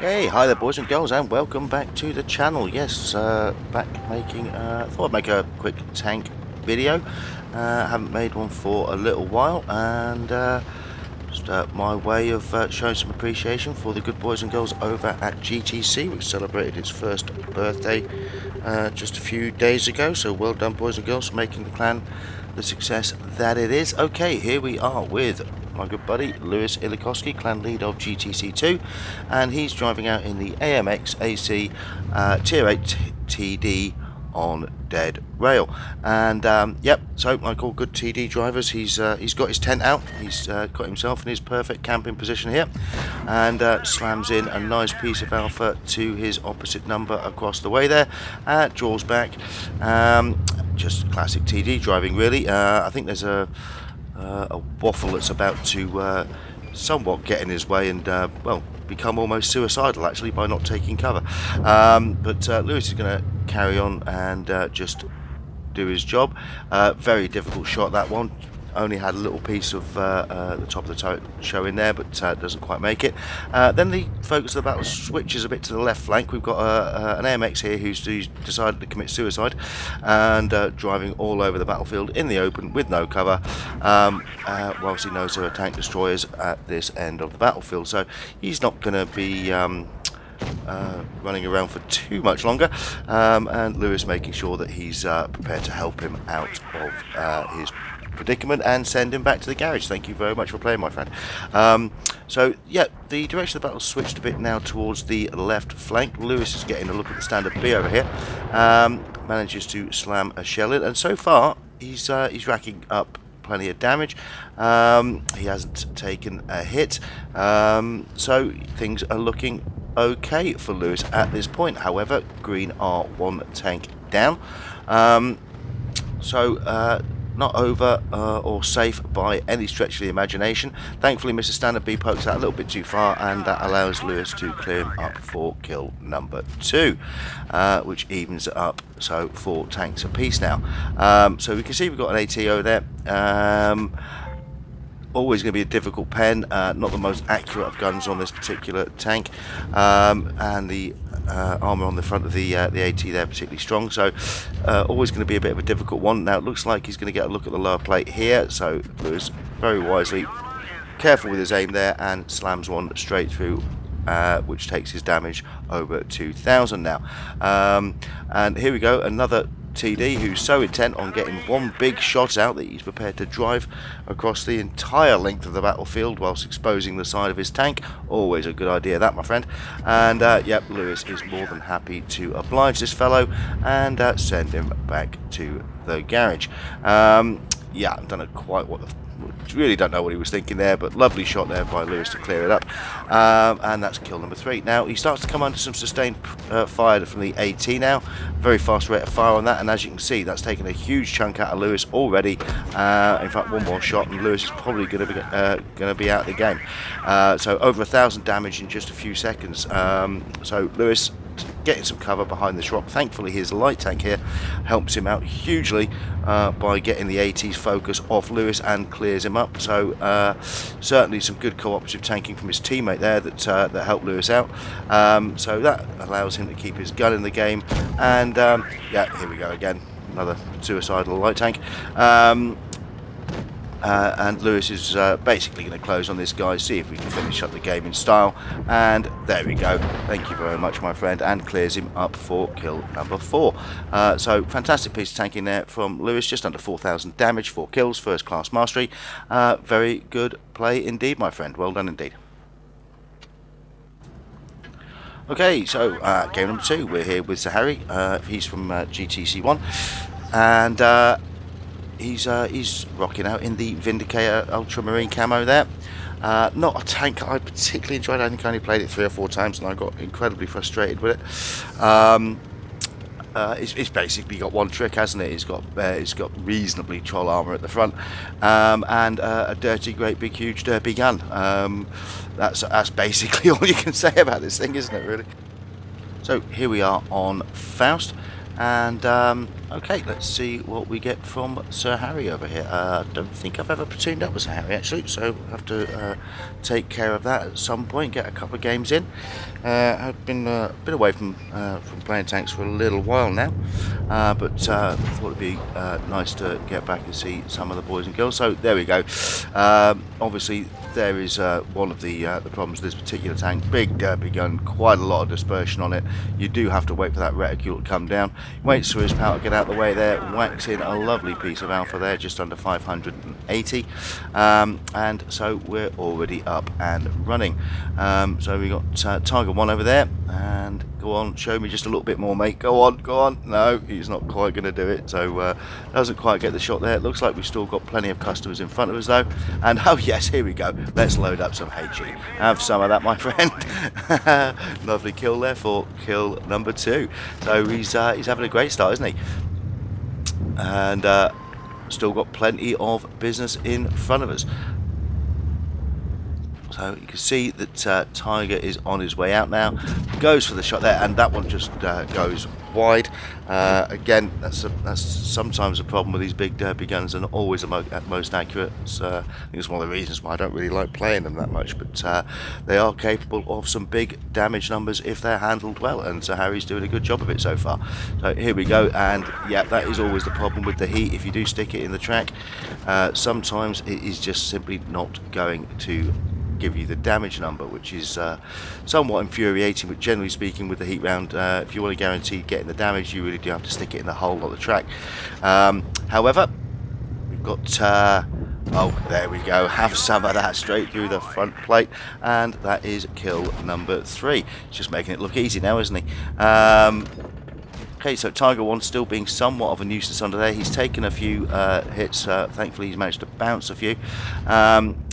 Okay, hi there boys and girls, and welcome back to the channel. Yes, back making, thought I'd make a quick tank video. Haven't made one for a little while, and just my way of showing some appreciation for the good boys and girls over at GTC, which celebrated its first birthday just a few days ago. So well done boys and girls for making the clan the success that it is. Okay, here we are with my good buddy Lewis Ilikowski, clan lead of GTC2, and he's driving out in the AMX AC Tier 8 TD on dead rail. And yep, so like all good TD drivers, he's got his tent out, he's got himself in his perfect camping position here, and slams in a nice piece of alpha to his opposite number across the way there, draws back. Just classic TD driving really. I think there's a waffle that's about to somewhat get in his way and well, become almost suicidal actually by not taking cover. But Lewis is going to carry on and just do his job. Very difficult shot, that one. Only had a little piece of the top of the turret showing there, but doesn't quite make it. Then the focus of the battle switches a bit to the left flank. We've got an AMX here who's decided to commit suicide and driving all over the battlefield in the open with no cover, whilst he knows there are tank destroyers at this end of the battlefield. So he's not going to be running around for too much longer, and Lewis making sure that he's prepared to help him out of his predicament and send him back to the garage. Thank you very much for playing, my friend. So yeah, the direction of the battle switched a bit now towards the left flank. Lewis is getting a look at the standard B over here, manages to slam a shell in, and so far he's racking up plenty of damage. He hasn't taken a hit, so things are looking okay for Lewis at this point. However, green are one tank down, so not over or safe by any stretch of the imagination. Thankfully, Mr. Standard B pokes out a little bit too far, and that allows Lewis to clear him up for kill number 2, which evens it up, so 4 tanks apiece now. So we can see we've got an ATO there. Always going to be a difficult pen, not the most accurate of guns on this particular tank, and the armour on the front of the AT there particularly strong, so always going to be a bit of a difficult one. Now it looks like he's going to get a look at the lower plate here, so Lewis very wisely careful with his aim there and slams one straight through, which takes his damage over 2,000 now. And here we go, another TD who's so intent on getting one big shot out that he's prepared to drive across the entire length of the battlefield whilst exposing the side of his tank. Always a good idea that, my friend. And yep, Lewis is more than happy to oblige this fellow and send him back to the garage. Yeah, I don't know quite what the really don't know what he was thinking there, but lovely shot there by Lewis to clear it up, and that's kill number 3. Now he starts to come under some sustained fire from the AT now, very fast rate of fire on that, and as you can see that's taken a huge chunk out of Lewis already. In fact, one more shot and Lewis is probably going to be out of the game. So over 1,000 damage in just a few seconds. So Lewis getting some cover behind this rock. Thankfully his light tank here helps him out hugely by getting the AT's focus off Lewis and clears him up. So certainly some good cooperative tanking from his teammate there that helped Lewis out. So that allows him to keep his gun in the game, and yeah, here we go again, another suicidal light tank. And Lewis is basically going to close on this guy, see if we can finish up the game in style, and there we go. Thank you very much, my friend, and clears him up for kill number 4. So fantastic piece of tanking there from Lewis, just under 4,000 damage, 4 kills, first class mastery. Very good play indeed, my friend, well done indeed. Okay, so game number 2, we're here with Sahari. He's from GTC1, and he's rocking out in the Vindicator ultramarine camo there. Not a tank I particularly enjoyed. I think I only played it 3 or 4 times and I got incredibly frustrated with it. It's basically got one trick, hasn't it? It's got reasonably troll armour at the front, and a dirty, great, big, huge, derpy gun. That's basically all you can say about this thing, isn't it? Really. So here we are on Faust, and Okay, let's see what we get from Sir Harry over here. I don't think I've ever platooned up with Sir Harry actually, so I'll have to take care of that at some point, get a couple of games in. I've been away from playing tanks for a little while now, but thought it'd be nice to get back and see some of the boys and girls. So there we go. Obviously, there is one of the problems with this particular tank. Big derpy gun, quite a lot of dispersion on it. You do have to wait for that reticule to come down. Waits for his power to get out of the way there, whacks in a lovely piece of alpha there, just under 580, and so we're already up and running. So we got Tiger 1 over there, and go on, show me just a little bit more, mate. Go on, go on. No, he's not quite going to do it, so doesn't quite get the shot there. It looks like we've still got plenty of customers in front of us though, and oh yes, here we go. Let's load up some HE. Have some of that, my friend. Lovely kill there for kill number 2. So he's having a great start, isn't he? And still got plenty of business in front of us. So you can see that Tiger is on his way out now. Goes for the shot there, and that one just goes wide. Again, that's sometimes a problem with these big derpy guns, and always at most accurate. So I think it's one of the reasons why I don't really like playing them that much. But they are capable of some big damage numbers if they're handled well, and Sir Harry's doing a good job of it so far. So here we go, and yeah, that is always the problem with the heat. If you do stick it in the track, sometimes it is just simply not going to give you the damage number, which is somewhat infuriating, but generally speaking with the heat round, if you want to guarantee getting the damage, you really do have to stick it in the hole of the track. However, we've got oh, there we go, have some of that straight through the front plate, and that is kill number 3. He's just making it look easy now, isn't he? Okay, so Tiger 1 still being somewhat of a nuisance under there. He's taken a few hits. Thankfully, he's managed to bounce a few.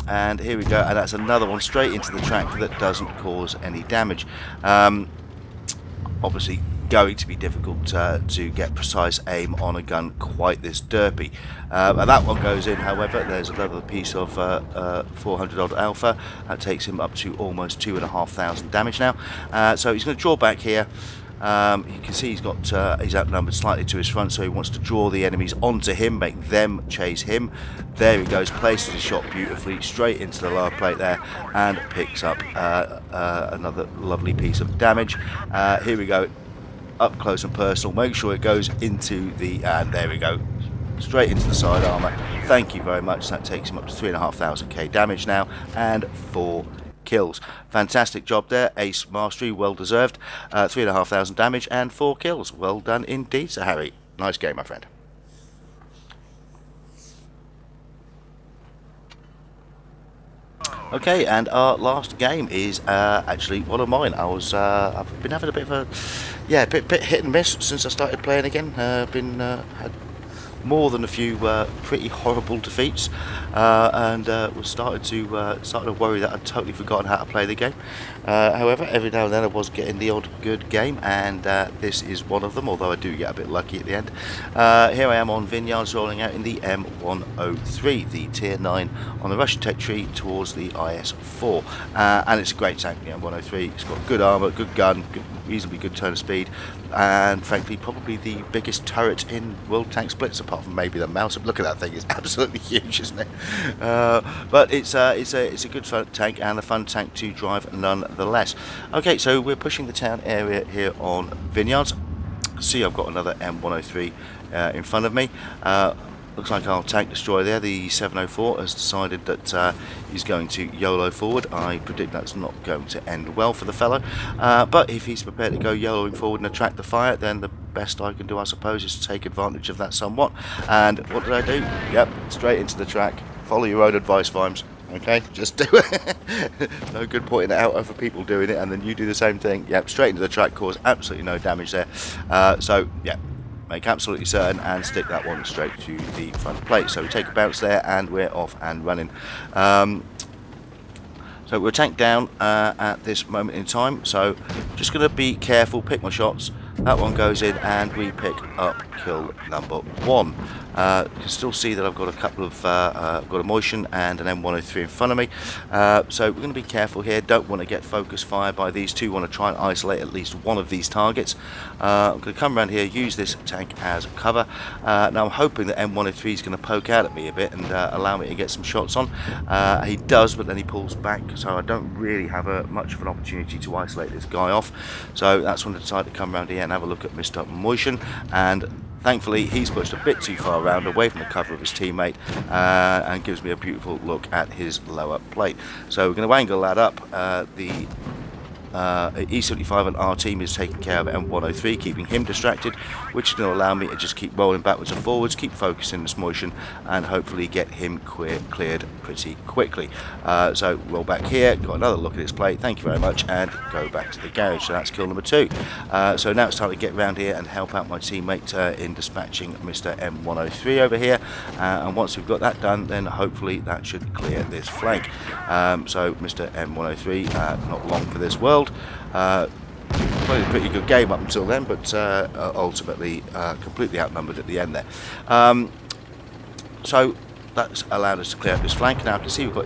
And here we go. And that's another one straight into the track that doesn't cause any damage. Obviously, going to be difficult to get precise aim on a gun quite this derpy. And that one goes in, however. There's another piece of 400 odd alpha. That takes him up to almost 2,500 damage now. So he's going to draw back here. You can see he's outnumbered slightly to his front, so he wants to draw the enemies onto him, make them chase him. There he goes, places his shot beautifully straight into the lower plate there, and picks up another lovely piece of damage. Here we go, up close and personal. Make sure it goes into the, and there we go, straight into the side armour. Thank you very much. That takes him up to 3,500k damage now, and 4 kills. Fantastic job there, ace mastery, well deserved. 3,500 damage and 4 kills. Well done indeed, Sir Harry. Nice game, my friend. Okay, and our last game is actually one of mine. I've been having a bit of a bit hit and miss since I started playing again. Had more than a few pretty horrible defeats, and was started to worry that I'd totally forgotten how to play the game. However, every now and then I was getting the odd good game, and this is one of them, although I do get a bit lucky at the end. Here I am on Vineyards, rolling out in the M103, the tier 9 on the Russian tech tree towards the IS-4, and it's a great tank, the M103. It's got good armour, good gun, reasonably good turn of speed, and frankly probably the biggest turret in World Tank Splits, apart from maybe the mouse. Look at that thing, it's absolutely huge, isn't it? But it's a good fun tank, and a fun tank to drive nonetheless. Okay, so we're pushing the town area here on Vineyards. See, I've got another M103 in front of me. Looks like our tank destroyer there, the 704, has decided that he's going to YOLO forward. I predict that's not going to end well for the fellow. But if he's prepared to go YOLOing forward and attract the fire, then the best I can do, I suppose, is to take advantage of that somewhat. And what did I do? Yep, straight into the track. Follow your own advice, Vimes. Okay, just do it. No good pointing it out over people doing it, and then you do the same thing. Yep, straight into the track, cause absolutely no damage there. So, yeah. Make absolutely certain and stick that one straight to the front plate. So we take a bounce there and we're off and running. So we're tanked down at this moment in time. So just going to be careful, pick my shots. That one goes in, and we pick up kill number 1. You can still see that I've got a couple of I've got a Motion and an M103 in front of me, so we're going to be careful here. Don't want to get focus fire by these two. Want to try and isolate at least one of these targets. I'm going to come around here, use this tank as cover. Now I'm hoping that M103 is going to poke out at me a bit and allow me to get some shots on. He does, but then he pulls back, so I don't really have much of an opportunity to isolate this guy off. So that's when I decided to come around here and have a look at Mr. Motion, and thankfully he's pushed a bit too far around away from the cover of his teammate, and gives me a beautiful look at his lower plate. So we're going to angle that up. The E75 and our team is taking care of M103, keeping him distracted, which is going to allow me to just keep rolling backwards and forwards, keep focusing this Motion, and hopefully get him cleared pretty quickly. So roll back here, got another look at his plate, thank you very much, and go back to the garage. So that's kill number 2. So now it's time to get around here and help out my teammate in dispatching Mr. M103 over here, and once we've got that done, then hopefully that should clear this flank. So Mr. M103, not long for this world. Played a pretty good game up until then, but ultimately completely outnumbered at the end there. So that's allowed us to clear up this flank. Now I can see we've got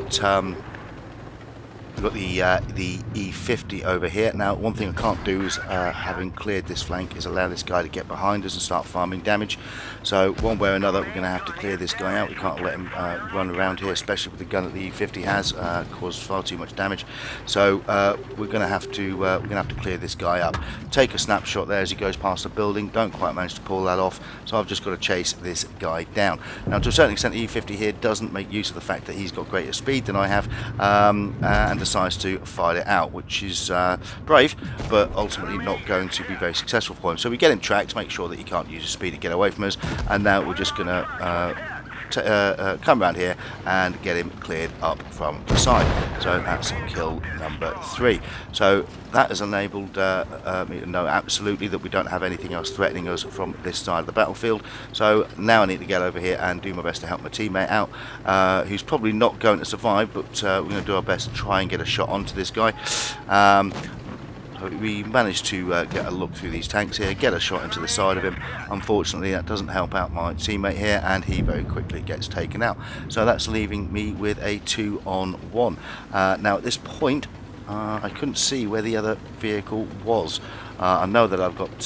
the E50 over here. Now one thing I can't do is, having cleared this flank, is allow this guy to get behind us and start farming damage. So one way or another we're going to have to clear this guy out. We can't let him run around here, especially with the gun that the E50 has, caused far too much damage. So we're going to have to clear this guy up. Take a snapshot there as he goes past the building. Don't quite manage to pull that off, so I've just got to chase this guy down. Now to a certain extent the E50 here doesn't make use of the fact that he's got greater speed than I have, and decides to fight it out, which is brave, but ultimately not going to be very successful for him. So we get him tracked to make sure that he can't use his speed to get away from us, and now we're just going to come around here and get him cleared up from the side. So that's kill number 3. So that has enabled me to know absolutely that we don't have anything else threatening us from this side of the battlefield. So now I need to get over here and do my best to help my teammate out, who's probably not going to survive, but we're going to do our best to try and get a shot onto this guy. We managed to get a look through these tanks here, get a shot into the side of him. Unfortunately that doesn't help out my teammate here, and he very quickly gets taken out. So that's leaving me with a 2-on-1. Now at this point I couldn't see where the other vehicle was. I know that I've got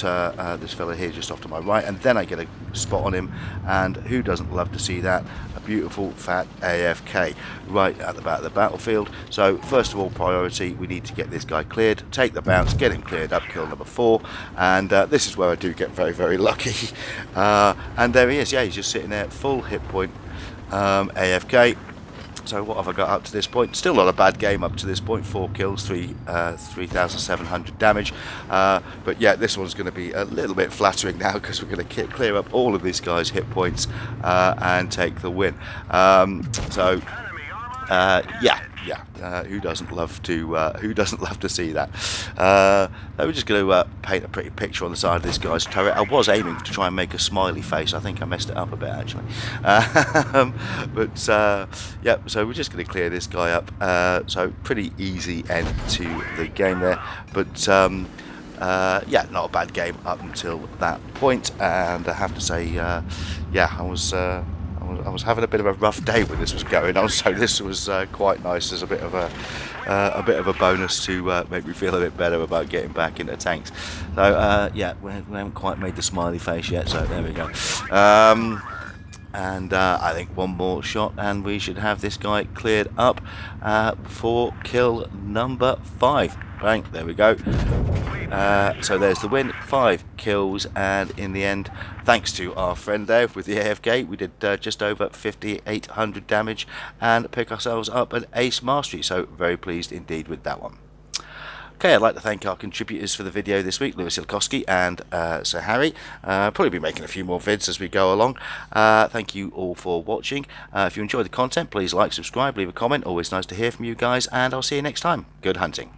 this fella here just off to my right, and then I get a spot on him, and who doesn't love to see that? A beautiful fat AFK right at the back of the battlefield. So first of all, priority, we need to get this guy cleared, take the bounce, get him cleared up, kill number 4, and this is where I do get very, very lucky. And there he is, yeah, he's just sitting there, full hit point, AFK. So what have I got up to this point? Still not a bad game up to this point. 4 kills, 3,700 damage. But yeah, this one's going to be a little bit flattering now, because we're going to clear up all of this guy's hit points and take the win. Yeah, who doesn't love to see that? We're just going to paint a pretty picture on the side of this guy's turret. I was aiming to try and make a smiley face. I think I messed it up a bit actually. Yeah, so we're just going to clear this guy up. So pretty easy end to the game there, but yeah, not a bad game up until that point. And I have to say, yeah, I was having a bit of a rough day when this was going on, so this was quite nice as a bit of a bonus to make me feel a bit better about getting back into tanks. So yeah, we haven't quite made the smiley face yet, so there we go. And I think one more shot and we should have this guy cleared up for kill number 5. Bang, there we go. So there's the win, 5 kills, and in the end, thanks to our friend there with the AFK, we did just over 5,800 damage and pick ourselves up an ace mastery, so very pleased indeed with that one. Okay, I'd like to thank our contributors for the video this week, Lewis Ilkowski and Sir Harry. Probably be making a few more vids as we go along. Thank you all for watching. If you enjoyed the content, please like, subscribe, leave a comment. Always nice to hear from you guys, and I'll see you next time. Good hunting.